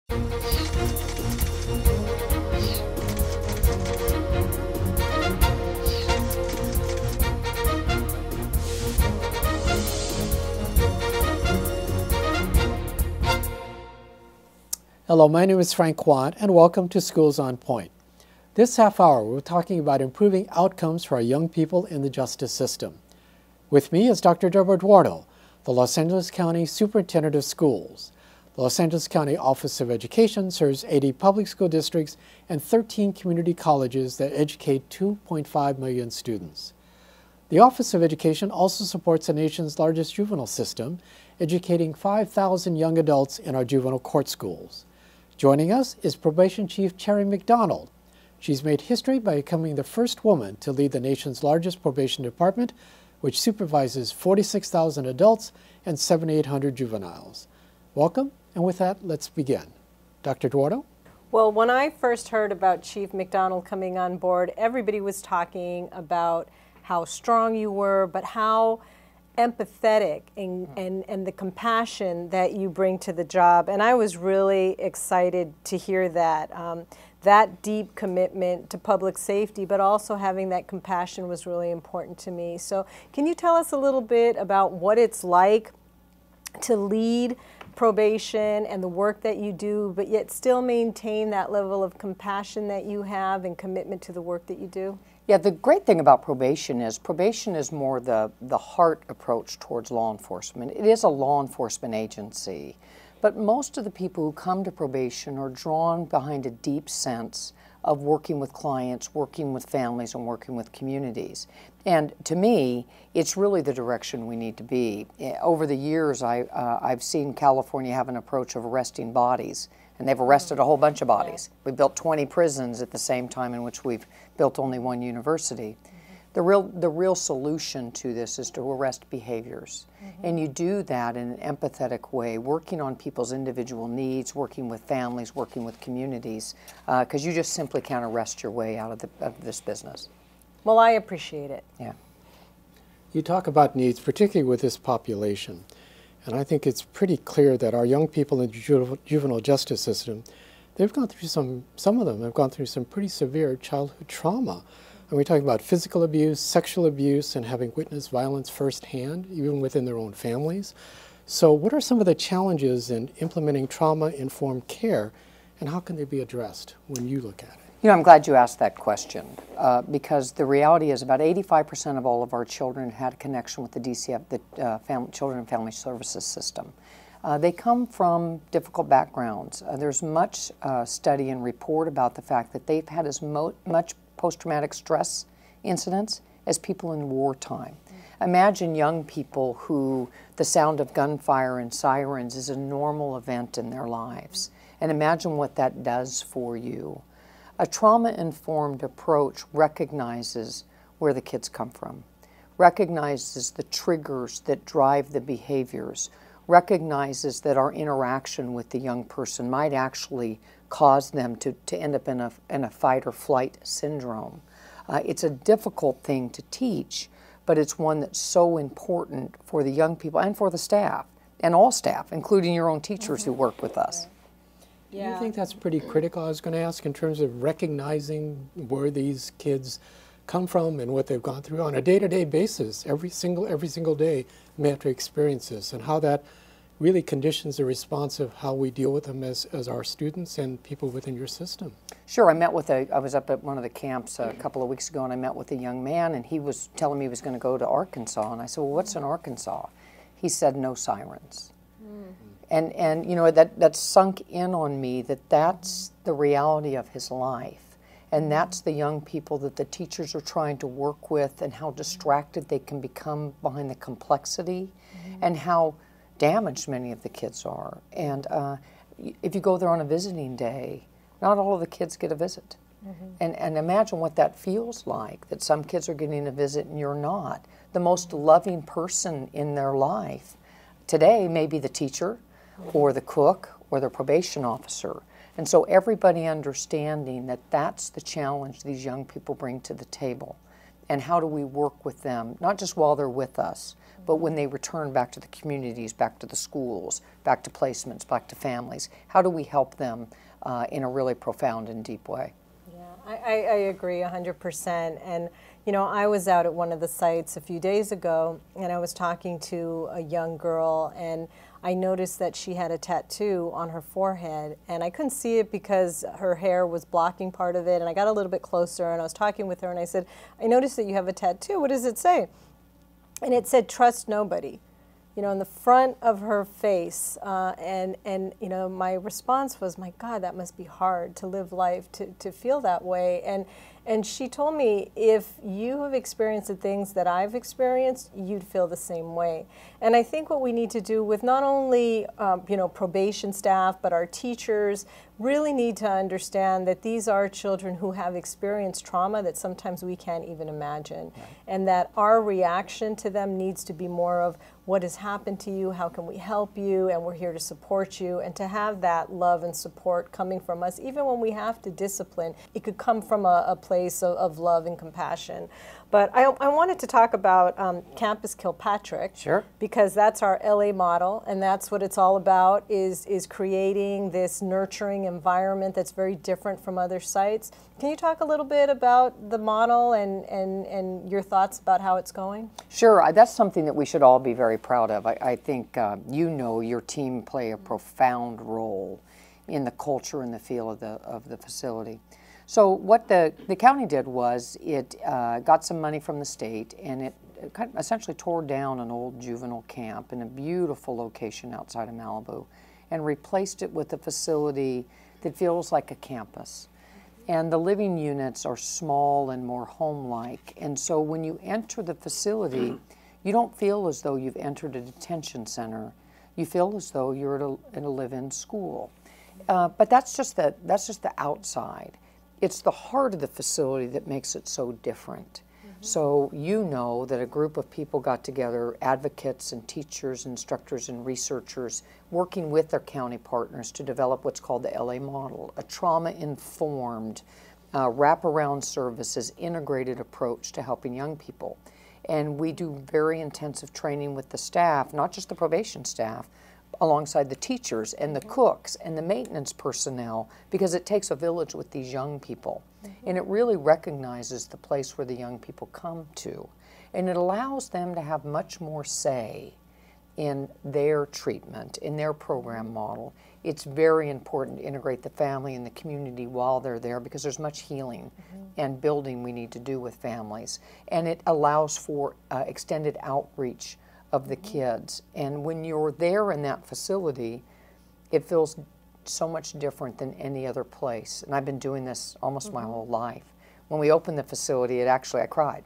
Hello, my name is Frank Quant, and welcome to Schools on Point. This half hour, we're talking about improving outcomes for our young people in the justice system. With me is Dr. Deborah Eduardo, the Los Angeles County Superintendent of Schools. The Los Angeles County Office of Education serves 80 public school districts and 13 community colleges that educate 2.5 million students. The Office of Education also supports the nation's largest juvenile system, educating 5,000 young adults in our juvenile court schools. Joining us is Probation Chief Terri McDonald. She's made history by becoming the first woman to lead the nation's largest probation department, which supervises 46,000 adults and 7,800 juveniles. Welcome, and with that, let's begin. Dr. Eduardo? Well, when I first heard about Chief McDonald coming on board, everybody was talking about how strong you were, but how empathetic and the compassion that you bring to the job. And I was really excited to hear that. That deep commitment to public safety, but also having that compassion was really important to me. So can you tell us a little bit about what it's like to lead probation and the work that you do, but yet still maintain that level of compassion that you have and commitment to the work that you do? Yeah, the great thing about probation is more the heart approach towards law enforcement. It is a law enforcement agency, but most of the people who come to probation are drawn behind a deep sense of working with clients, working with families, and working with communities. And to me, it's really the direction we need to be. Over the years, I've seen California have an approach of arresting bodies, and they've arrested a whole bunch of bodies. We built 20 prisons at the same time in which we've built only one university. The real solution to this is to arrest behaviors. And you do that in an empathetic way, working on people's individual needs, working with families, working with communities, because you just simply can't arrest your way out of this business. Well, I appreciate it. Yeah. You talk about needs, particularly with this population. And I think it's pretty clear that our young people in the juvenile justice system, they've gone through some of them have gone through some pretty severe childhood trauma. And we're talking about physical abuse, sexual abuse, and having witnessed violence firsthand, even within their own families. So what are some of the challenges in implementing trauma-informed care, and how can they be addressed when you look at it? You know, I'm glad you asked that question, because the reality is about 85% of all of our children had a connection with the DCF, the Children and Family Services System. They come from difficult backgrounds. There's much study and report about the fact that they've had as much post-traumatic stress incidents as people in wartime. Imagine young people who the sound of gunfire and sirens is a normal event in their lives, and imagine what that does for you. A trauma-informed approach recognizes where the kids come from, recognizes the triggers that drive the behaviors, recognizes that our interaction with the young person might actually cause them to end up in a fight or flight syndrome. It's a difficult thing to teach, but it's one that's so important for the young people and for the staff, and all staff, including your own teachers who work with us. Do you think that's pretty critical, I was going to ask, in terms of recognizing where these kids come from and what they've gone through on a day-to-day basis? Every single day we have to experience this, and how that really conditions the response of how we deal with them as our students and people within your system. Sure, I was up at one of the camps a couple of weeks ago, and I met with a young man, and he was telling me he was going to go to Arkansas, and I said, well, what's in Arkansas? He said, no sirens. And you know, that sunk in on me that that's the reality of his life. And that's the young people that the teachers are trying to work with, and how distracted they can become behind the complexity, and how damaged many of the kids are. And if you go there on a visiting day, not all of the kids get a visit. And imagine what that feels like, that some kids are getting a visit and you're not. The most loving person in their life today may be the teacher, or the cook, or the probation officer. And so everybody understanding that that's the challenge these young people bring to the table. and how do we work with them, not just while they're with us, but when they return back to the communities, back to the schools, back to placements, back to families. How do we help them in a really profound and deep way? Yeah, I agree 100%. And you know, I was out at one of the sites a few days ago, and I was talking to a young girl, and I noticed that she had a tattoo on her forehead, and I couldn't see it because her hair was blocking part of it. And I got a little bit closer, and I was talking with her, and I said, I noticed that you have a tattoo. What does it say? And it said, trust nobody, you know, in the front of her face. And you know, my response was, my God, that must be hard to live life, to feel that way. And she told me, if you have experienced the things that I've experienced, you'd feel the same way. And I think what we need to do with not only, you know, probation staff, but our teachers, really need to understand that these are children who have experienced trauma that sometimes we can't even imagine. Right. And that our reaction to them needs to be more of, what has happened to you, how can we help you, and we're here to support you. And to have that love and support coming from us, even when we have to discipline, it could come from a place of love and compassion. But I wanted to talk about Campus Kilpatrick. Sure. Because that's our LA model, and that's what it's all about, is creating this nurturing environment that's very different from other sites. Can you talk a little bit about the model and your thoughts about how it's going? Sure. That's something that we should all be very proud of. I think you know your team play a profound role in the culture and the feel of the facility. So what the county did was it got some money from the state, and it kind of essentially tore down an old juvenile camp in a beautiful location outside of Malibu and replaced it with a facility that feels like a campus. And the living units are small and more home-like. And so when you enter the facility, you don't feel as though you've entered a detention center. You feel as though you're at a live-in school. But that's just the outside. It's the heart of the facility that makes it so different. So you know that a group of people got together, advocates and teachers, instructors and researchers, working with their county partners to develop what's called the LA model, a trauma-informed, wraparound services, integrated approach to helping young people. And we do very intensive training with the staff, not just the probation staff, alongside the teachers and the cooks and the maintenance personnel, because it takes a village with these young people. And it really recognizes the place where the young people come to. And it allows them to have much more say in their treatment, in their program model. It's very important to integrate the family and the community while they're there, because there's much healing and building we need to do with families. And it allows for extended outreach of the kids. And when you're there in that facility, it feels so much different than any other place. And I've been doing this almost my whole life. When we opened the facility, I cried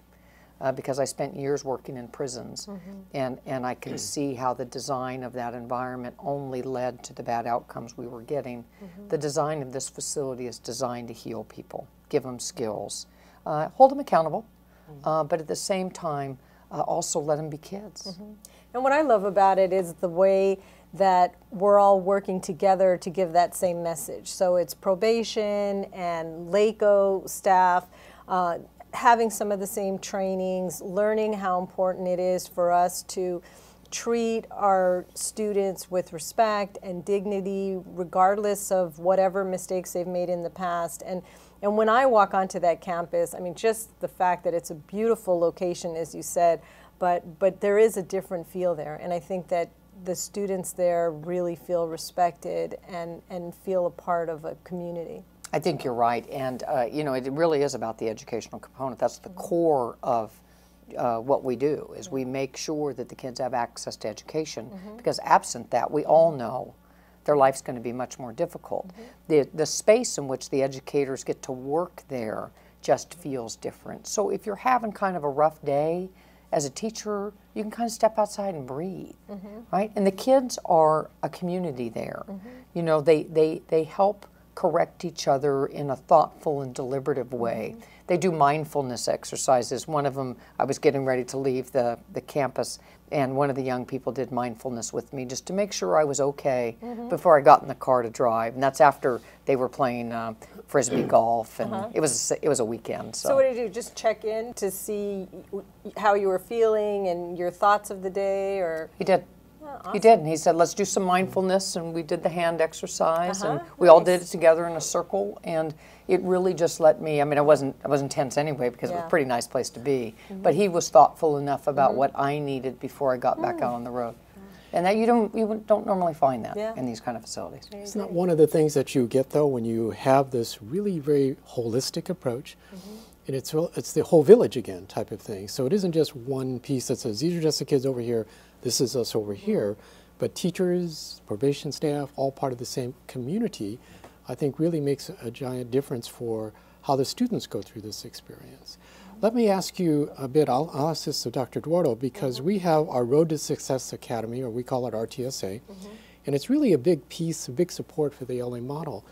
because I spent years working in prisons, and I can see how the design of that environment only led to the bad outcomes we were getting. The design of this facility is designed to heal people, give them skills, hold them accountable, but at the same time, also let them be kids. And what I love about it is the way that we're all working together to give that same message. So it's probation and LACOE staff having some of the same trainings, learning how important it is for us to treat our students with respect and dignity, regardless of whatever mistakes they've made in the past. And when I walk onto that campus, I mean, just the fact that it's a beautiful location, as you said, but there is a different feel there. And I think that the students there really feel respected and feel a part of a community. I think you're right. And, you know, it really is about the educational component. That's the core of what we do, is we make sure that the kids have access to education, because absent that, we all know their life's going to be much more difficult. The space in which the educators get to work there just feels different. So if you're having kind of a rough day, as a teacher, you can kind of step outside and breathe, right? And the kids are a community there. You know, they help correct each other in a thoughtful and deliberative way. They do mindfulness exercises. One of them, I was getting ready to leave the campus, and one of the young people did mindfulness with me just to make sure I was okay before I got in the car to drive. And that's after they were playing frisbee golf, and it was a weekend. So what did you do? Just check in to see how you were feeling and your thoughts of the day, or? He did. Oh, awesome. He did, and he said, let's do some mindfulness, and we did the hand exercise, and we all did it together in a circle, and it really just let me, I mean, I wasn't tense anyway because it was a pretty nice place to be, but he was thoughtful enough about what I needed before I got back out on the road. And that you don't normally find that in these kind of facilities. It's not one of the things that you get, though, when you have this really very holistic approach, and it's the whole village again type of thing. So it isn't just one piece that says, these are just the kids over here, this is us over here, but teachers, probation staff, all part of the same community, I think really makes a giant difference for how the students go through this experience. Let me ask you a bit, I'll ask this of Dr. Eduardo, because we have our Road to Success Academy, or we call it RTSA, and it's really a big piece, a big support for the LA model.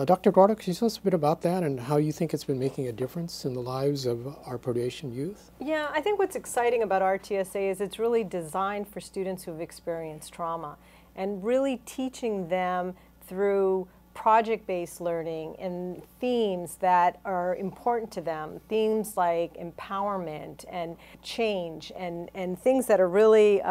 Dr. Eduardo, could you tell us a bit about that and how you think it's been making a difference in the lives of our probation youth? Yeah, I think what's exciting about RTSA is it's really designed for students who've experienced trauma, and really teaching them through project-based learning and themes that are important to them, themes like empowerment and change, and things that are really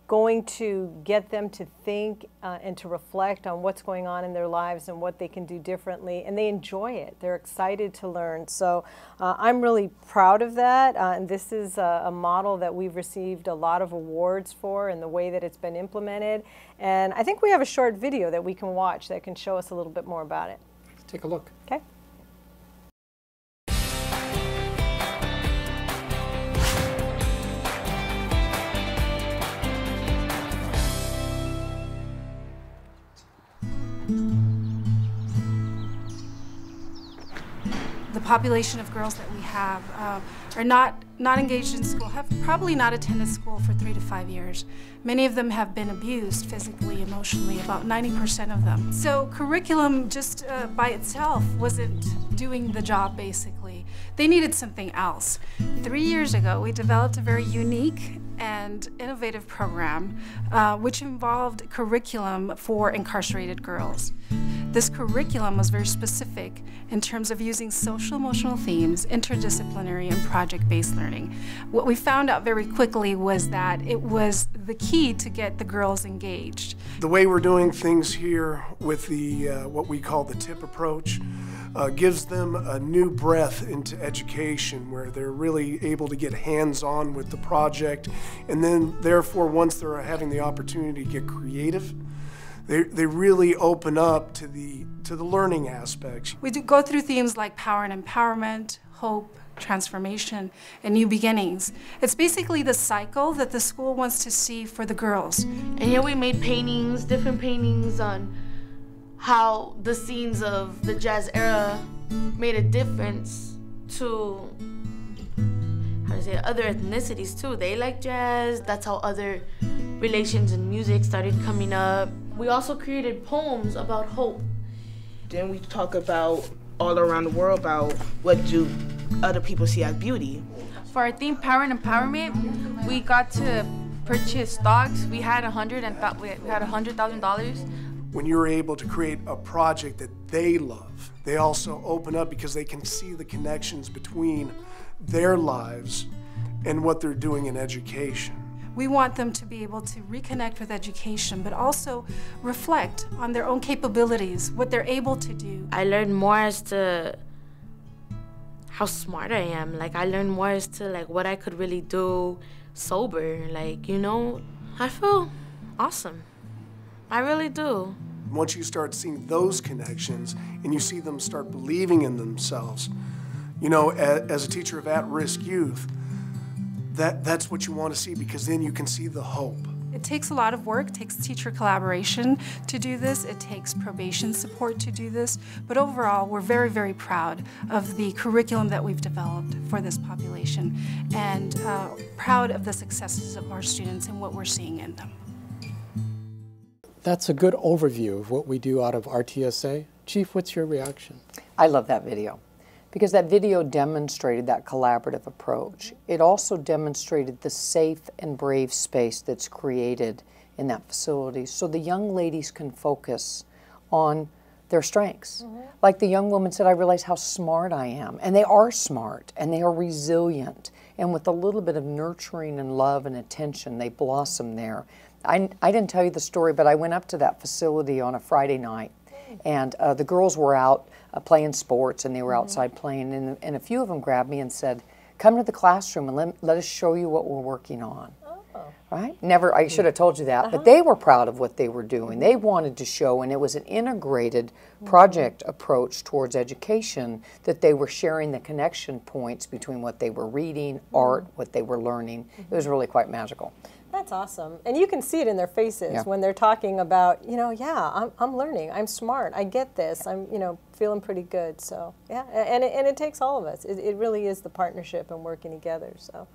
going to get them to think and to reflect on what's going on in their lives and what they can do differently, and they enjoy it. They're excited to learn. So I'm really proud of that, and this is a model that we've received a lot of awards for in the way that it's been implemented. And I think we have a short video that we can watch that can show us a little bit more about it. Let's take a look. Okay. The population of girls that we have are not engaged in school, have probably not attended school for 3 to 5 years. Many of them have been abused physically, emotionally, about 90% of them. So curriculum just by itself wasn't doing the job, basically. They needed something else. 3 years ago, we developed a very unique and innovative program which involved curriculum for incarcerated girls. This curriculum was very specific in terms of using social-emotional themes, interdisciplinary, and project-based learning. What we found out very quickly was that it was the key to get the girls engaged. The way we're doing things here with the what we call the TIP approach gives them a new breath into education, where they're really able to get hands-on with the project, and then therefore once they're having the opportunity to get creative, they really open up to the learning aspects. We do go through themes like power and empowerment, hope, transformation, and new beginnings. It's basically the cycle that the school wants to see for the girls. And here we made paintings, different paintings on how the scenes of the jazz era made a difference to, other ethnicities too. They like jazz, that's how other relations in music started coming up. We also created poems about hope. Then we talk about all around the world about what do other people see as beauty. For our theme, Power and Empowerment, we got to purchase stocks. We had $100,000. When you're able to create a project that they love, they also open up because they can see the connections between their lives and what they're doing in education. We want them to be able to reconnect with education, but also reflect on their own capabilities, what they're able to do. I learned more as to how smart I am. Like, I learned more as to like what I could really do sober. Like, you know, I feel awesome. I really do. Once you start seeing those connections and you see them start believing in themselves, you know, as a teacher of at-risk youth, that's what you want to see, because then you can see the hope. It takes a lot of work, it takes teacher collaboration to do this, it takes probation support to do this, but overall we're very, very proud of the curriculum that we've developed for this population, and proud of the successes of our students and what we're seeing in them. That's a good overview of what we do out of RTSA. Chief, what's your reaction? I love that video, Because that video demonstrated that collaborative approach. It also demonstrated the safe and brave space that's created in that facility so the young ladies can focus on their strengths. Like the young woman said, I realize how smart I am. And they are smart, and they are resilient. And with a little bit of nurturing and love and attention, they blossom there. I didn't tell you the story, but I went up to that facility on a Friday night, and the girls were out playing sports, and they were outside playing, and a few of them grabbed me and said, come to the classroom and let us show you what we're working on. Right? Never, I should have told you that, but they were proud of what they were doing. They wanted to show, and it was an integrated project approach towards education, that they were sharing the connection points between what they were reading, art, what they were learning. It was really quite magical. That's awesome. And you can see it in their faces when they're talking about, you know, yeah, I'm learning, I'm smart, I get this, I'm, you know, feeling pretty good. So, yeah, and it takes all of us. It really is the partnership and working together, so.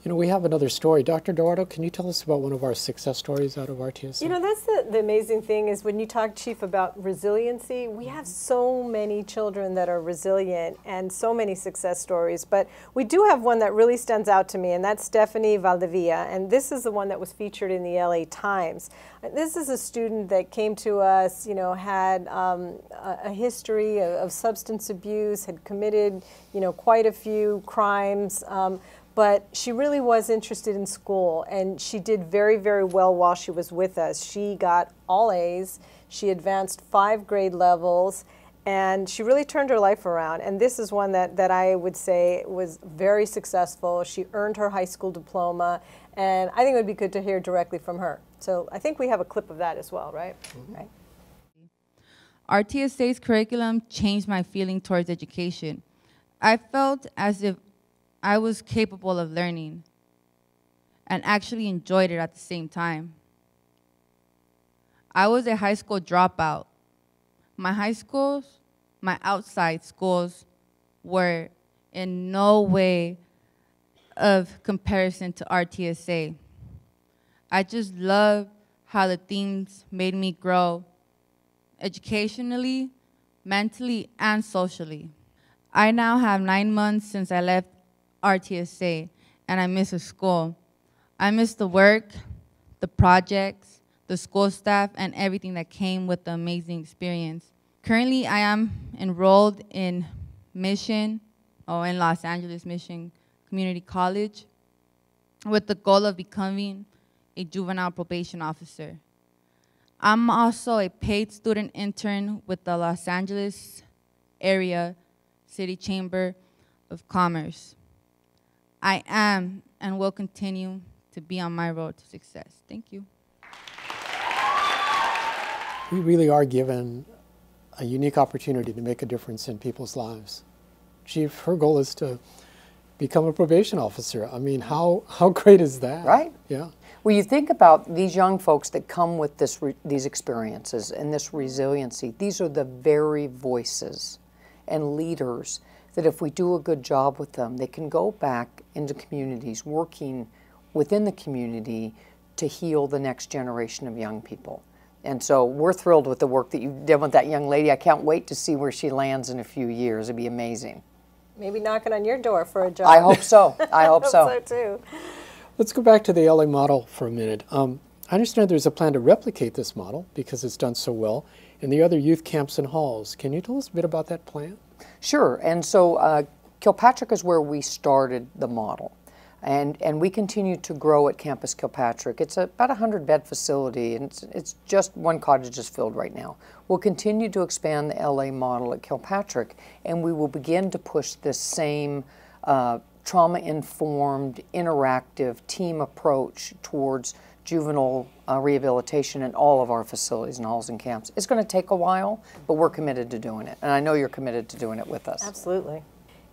You know, we have another story. Dr. Eduardo, can you tell us about one of our success stories out of RTSA? You know, that's the amazing thing is when you talk, Chief, about resiliency, we have so many children that are resilient and so many success stories, but we do have one that really stands out to me, and that's Stephanie Valdivia, and this is the one that was featured in the LA Times. This is a student that came to us, you know, had a history of substance abuse, had committed, you know, quite a few crimes, but she really was interested in school, and she did very, very well while she was with us. She got all A's, she advanced 5 grade levels, and she really turned her life around. And this is one that I would say was very successful. She earned her high school diploma, and I think it would be good to hear directly from her. So I think we have a clip of that as well, right? Right. RTSA's curriculum changed my feeling towards education. I felt as if I was capable of learning and actually enjoyed it at the same time. I was a high school dropout. My high schools, my outside schools, were in no way of comparison to RTSA. I just love how the themes made me grow educationally, mentally, and socially. I now have 9 months since I left RTSA, and I miss the school. I miss the work, the projects, the school staff, and everything that came with the amazing experience. Currently, I am enrolled in in Los Angeles Mission Community College with the goal of becoming a juvenile probation officer. I'm also a paid student intern with the Los Angeles area City Chamber of Commerce. I am and will continue to be on my road to success. Thank you. We really are given a unique opportunity to make a difference in people's lives. Chief, her goal is to become a probation officer. I mean, how great is that? Right. Yeah. Well, you think about these young folks that come with these experiences and this resiliency. These are the very voices and leaders that if we do a good job with them, they can go back into communities, working within the community to heal the next generation of young people. And so we're thrilled with the work that you did with that young lady. I can't wait to see where she lands in a few years. It'd be amazing. Maybe knocking on your door for a job. I hope so. I hope so. I hope so, too. Let's go back to the LA model for a minute. I understand there's a plan to replicate this model because it's done so well in the other youth camps and halls. Can you tell us a bit about that plan? Sure. And so Kilpatrick is where we started the model. And we continue to grow at Campus Kilpatrick. It's about a 100-bed facility, and it's just one cottage is filled right now. We'll continue to expand the LA model at Kilpatrick, and we will begin to push this same trauma-informed, interactive team approach towards juvenile rehabilitation in all of our facilities and halls and camps. It's going to take a while, but we're committed to doing it, and I know you're committed to doing it with us. Absolutely.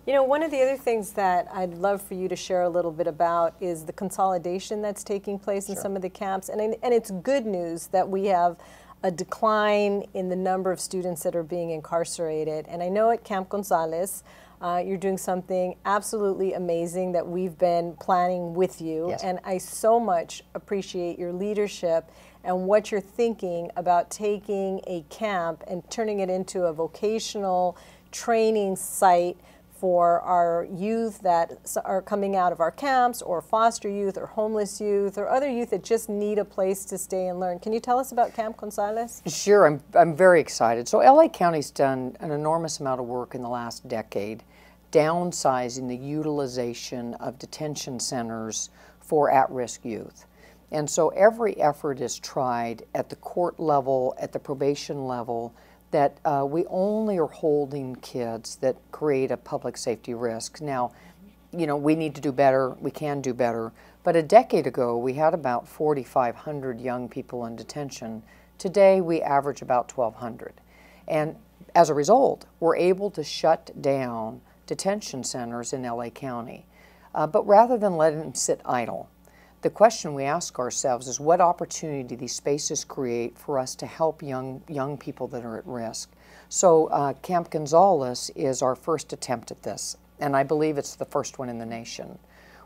You know, one of the other things that I'd love for you to share a little bit about is the consolidation that's taking place in some of the camps. And it's good news that we have a decline in the number of students that are being incarcerated. And I know at Camp Gonzalez, you're doing something absolutely amazing that we've been planning with you. Yes. And I so much appreciate your leadership and what you're thinking about taking a camp and turning it into a vocational training site for our youth that are coming out of our camps, or foster youth, or homeless youth, or other youth that just need a place to stay and learn. Can you tell us about Camp Gonzalez? Sure, I'm very excited. So LA County's done an enormous amount of work in the last decade, downsizing the utilization of detention centers for at-risk youth. And so every effort is tried at the court level, at the probation level, that we only are holding kids that create a public safety risk. Now, you know, we need to do better, we can do better, but a decade ago we had about 4,500 young people in detention. Today we average about 1,200. And as a result, we're able to shut down detention centers in LA County. But rather than letting them sit idle, the question we ask ourselves is, what opportunity do these spaces create for us to help young people that are at risk? So Camp Gonzalez is our first attempt at this, and I believe it's the first one in the nation,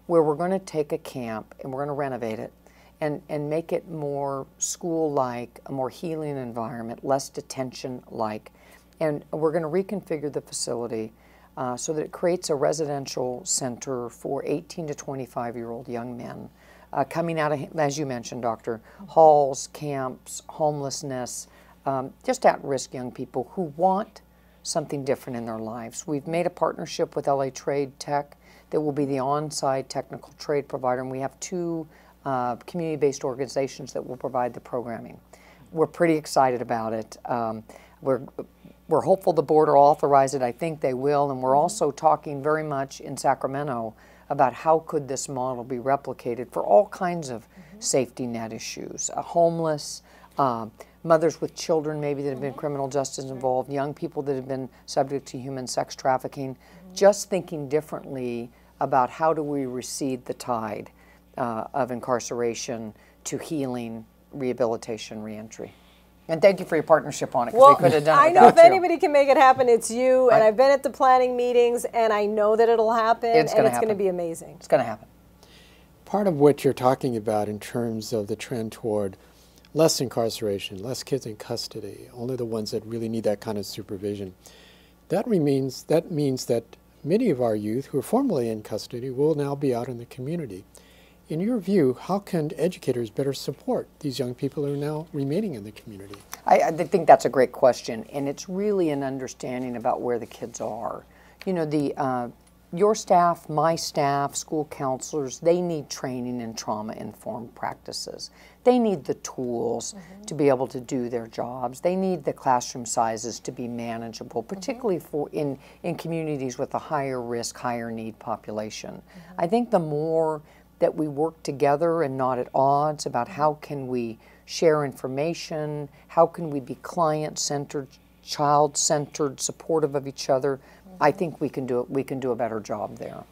where we're going to take a camp and we're going to renovate it and make it more school-like, a more healing environment, less detention-like. And we're going to reconfigure the facility so that it creates a residential center for 18 to 25-year-old young men. Coming out of, as you mentioned, Doctor, halls, camps, homelessness, just at-risk young people who want something different in their lives. We've made a partnership with LA Trade Tech that will be the on-site technical trade provider, and we have two community-based organizations that will provide the programming. We're pretty excited about it. We're hopeful the board will authorize it. I think they will, and we're also talking very much in Sacramento about how could this model be replicated for all kinds of safety net issues, homeless, mothers with children maybe that have been criminal justice involved, young people that have been subject to human sex trafficking, just thinking differently about how do we recede the tide of incarceration to healing, rehabilitation, reentry. And thank you for your partnership on it, because Well, we could have done it I without know if you. anybody can make it happen, it's you. And I've been at the planning meetings, and I know that it'll happen. It's gonna going to happen. be amazing. It's going to happen. Part of what you're talking about in terms of the trend toward less incarceration, less kids in custody, only the ones that really need that kind of supervision, that means that many of our youth who are formerly in custody will now be out in the community. In your view, how can educators better support these young people who are now remaining in the community? I think that's a great question, and it's really an understanding about where the kids are. You know, your staff, my staff, school counselors, they need training in trauma-informed practices. They need the tools to be able to do their jobs. They need the classroom sizes to be manageable, particularly for in communities with a higher risk, higher need population. I think the more that we work together and not at odds about how can we share information, how can we be client-centered, child-centered, supportive of each other, I think we can do it. We can do a better job there.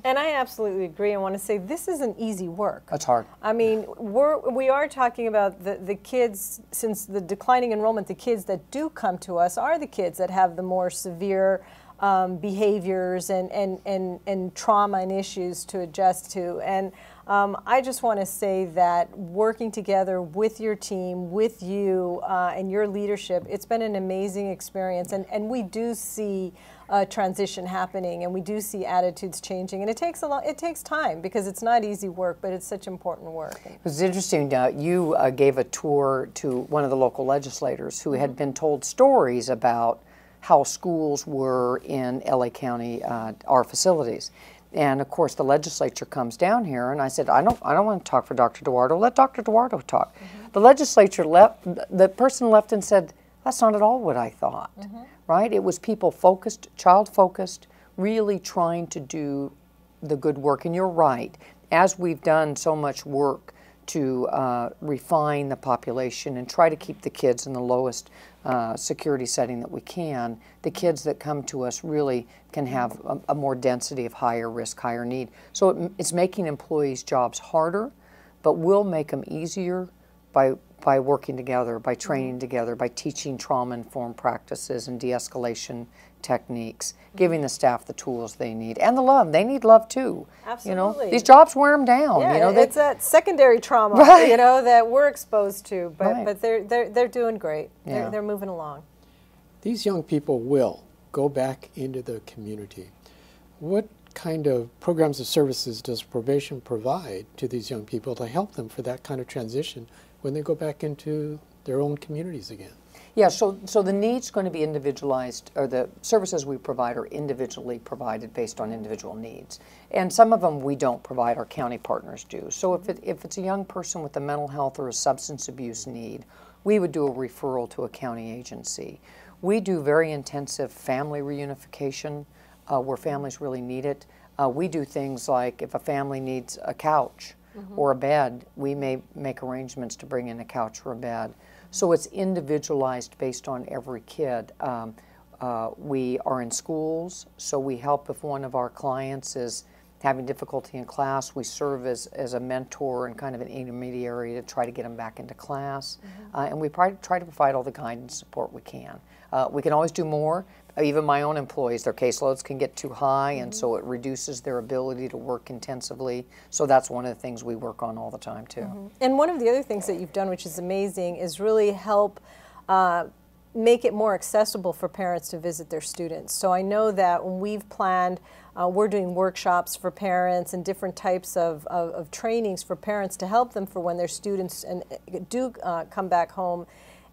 And I absolutely agree. I want to say this isn't easy work. That's hard. I mean, we are talking about the kids, since the declining enrollment, the kids that do come to us are the kids that have the more severe behaviors and trauma and issues to adjust to. And I just want to say that working together with your team, with you and your leadership, it's been an amazing experience. And we do see transition happening, and we do see attitudes changing. And it takes time, because it's not easy work, but it's such important work. It was interesting. You gave a tour to one of the local legislators who had been told stories about how schools were in LA County, our facilities. And of course the legislature comes down here, and I said, I don't want to talk for Dr. Duardo, let Dr. Duardo talk. The legislature left, the person left and said, that's not at all what I thought, right? It was people focused, child focused, really trying to do the good work. And you're right, as we've done so much work to refine the population and try to keep the kids in the lowest security setting that we can, the kids that come to us really can have a more density of higher risk, higher need. So it's making employees' jobs harder, but we'll make them easier by working together, by training together, by teaching trauma-informed practices and de-escalation techniques, giving the staff the tools they need, and the love. They need love too. Absolutely. You know, these jobs wear them down. Yeah, you know, it's that secondary trauma, Right. you know, that we're exposed to. But Right. but they're doing great. Yeah. They're moving along. These young people will go back into the community. What kind of programs or services does probation provide to these young people to help them for that kind of transition when they go back into their own communities again? Yeah, so the need's going to be individualized, or the services we provide are individually provided based on individual needs. And some of them we don't provide, our county partners do. So if it's a young person with a mental health or a substance abuse need, we would do a referral to a county agency. We do very intensive family reunification where families really need it. We do things like if a family needs a couch or a bed, we may make arrangements to bring in a couch or a bed. So it's individualized based on every kid. We are in schools, so we help if one of our clients is having difficulty in class. We serve as a mentor and kind of an intermediary to try to get them back into class. And we try to provide all the guidance support we can. We can always do more. Even my own employees, their caseloads can get too high, and so it reduces their ability to work intensively. So that's one of the things we work on all the time, too. And one of the other things that you've done, which is amazing, is really help make it more accessible for parents to visit their students. So I know that when we've planned, we're doing workshops for parents and different types of trainings for parents to help them for when their students do come back home.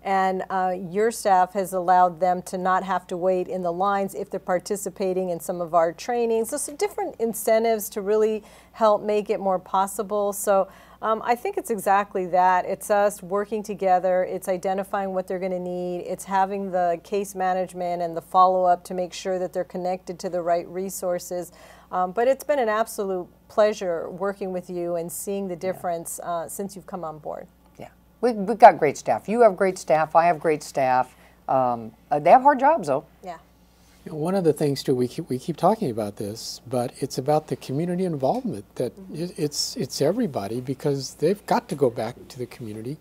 And your staff has allowed them to not have to wait in the lines if they're participating in some of our trainings. So some different incentives to really help make it more possible. So I think it's exactly that. It's us working together. It's identifying what they're going to need. It's having the case management and the follow-up to make sure that they're connected to the right resources. But it's been an absolute pleasure working with you and seeing the difference since you've come on board. We've got great staff. You have great staff. I have great staff. They have hard jobs, though. Yeah. You know, one of the things, too, we keep talking about this, but it's about the community involvement. That it's everybody, because they've got to go back to the community.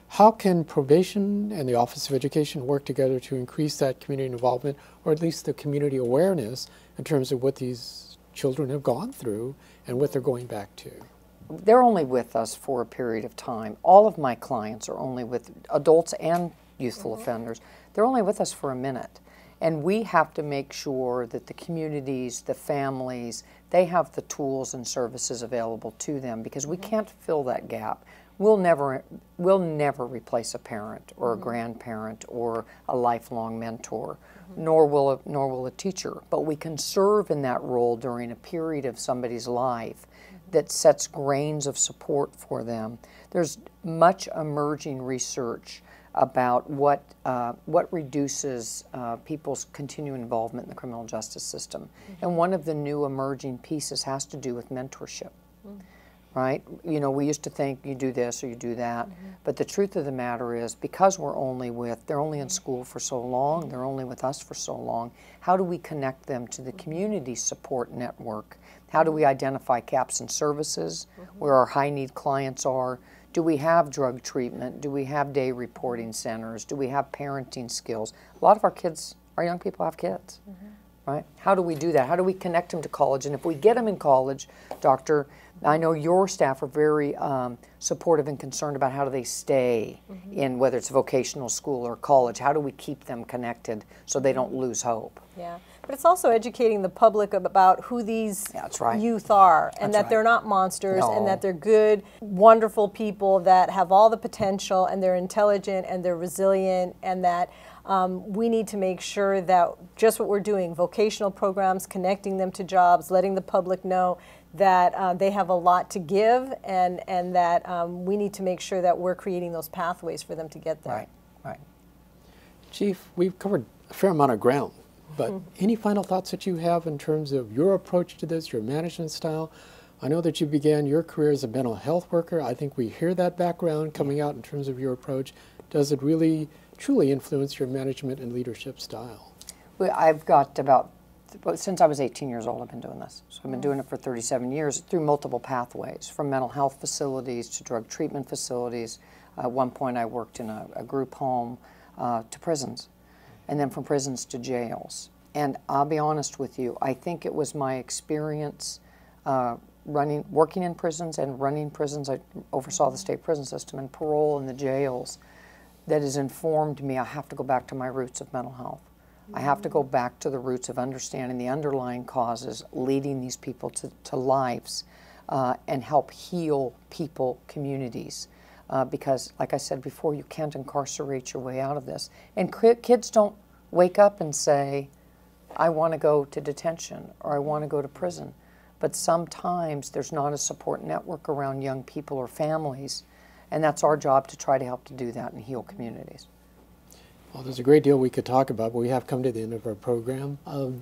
How can probation and the Office of Education work together to increase that community involvement, or at least the community awareness in terms of what these children have gone through and what they're going back to? They're only with us for a period of time. All of my clients are only with adults and youthful offenders. They're only with us for a minute. And we have to make sure that the communities, the families, they have the tools and services available to them, because we can't fill that gap. We'll never replace a parent or a grandparent or a lifelong mentor, nor will a teacher. But we can serve in that role during a period of somebody's life that sets grains of support for them. There's much emerging research about what reduces people's continued involvement in the criminal justice system. And one of the new emerging pieces has to do with mentorship, right? You know, we used to think you do this or you do that, but the truth of the matter is, because they're only in school for so long, they're only with us for so long, how do we connect them to the community support network? How do we identify gaps in services, where our high-need clients are? Do we have drug treatment? Do we have day reporting centers? Do we have parenting skills? A lot of our young people have kids, right? How do we do that? How do we connect them to college? And if we get them in college, Doctor, I know your staff are very supportive and concerned about how do they stay in, whether it's vocational school or college. How do we keep them connected so they don't lose hope? Yeah. But it's also educating the public about who these youth are, and that they're not monsters, and that they're good, wonderful people that have all the potential, and they're intelligent, and they're resilient, and that we need to make sure that just what we're doing, vocational programs, connecting them to jobs, letting the public know that they have a lot to give, and that we need to make sure that we're creating those pathways for them to get there. Right. Chief, we've covered a fair amount of ground. But any final thoughts that you have in terms of your approach to this, your management style? I know that you began your career as a mental health worker. I think we hear that background coming out in terms of your approach. Does it really, truly influence your management and leadership style? Well, since I was 18 years old, I've been doing this. So I've been doing it for 37 years through multiple pathways, from mental health facilities to drug treatment facilities. At one point I worked in a group home to prisons, and then from prisons to jails. And I'll be honest with you, I think it was my experience working in prisons and running prisons. I oversaw the state prison system and parole in the jails that has informed me I have to go back to my roots of mental health. I have to go back to the roots of understanding the underlying causes leading these people to lives and help heal people, communities. Because, like I said before, you can't incarcerate your way out of this. And kids don't wake up and say, I want to go to detention or I want to go to prison. But sometimes there's not a support network around young people or families, and that's our job to try to help to do that and heal communities. Well, there's a great deal we could talk about, but we have come to the end of our program.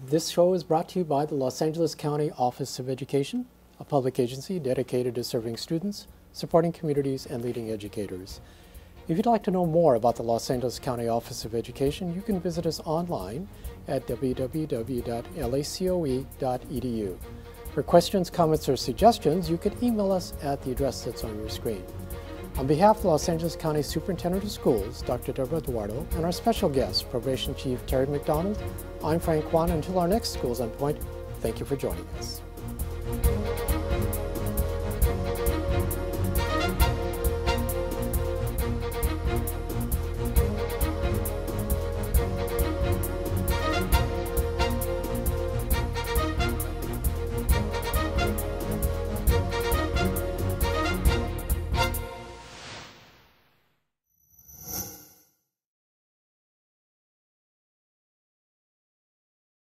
This show is brought to you by the Los Angeles County Office of Education, a public agency dedicated to serving students, supporting communities, and leading educators. If you'd like to know more about the Los Angeles County Office of Education, you can visit us online at www.lacoe.edu. For questions, comments, or suggestions, you can email us at the address that's on your screen. On behalf of the Los Angeles County Superintendent of Schools, Dr. Deborah Eduardo, and our special guest, Probation Chief Terri McDonald, I'm Frank Kwan. Until our next Schools on Point, thank you for joining us.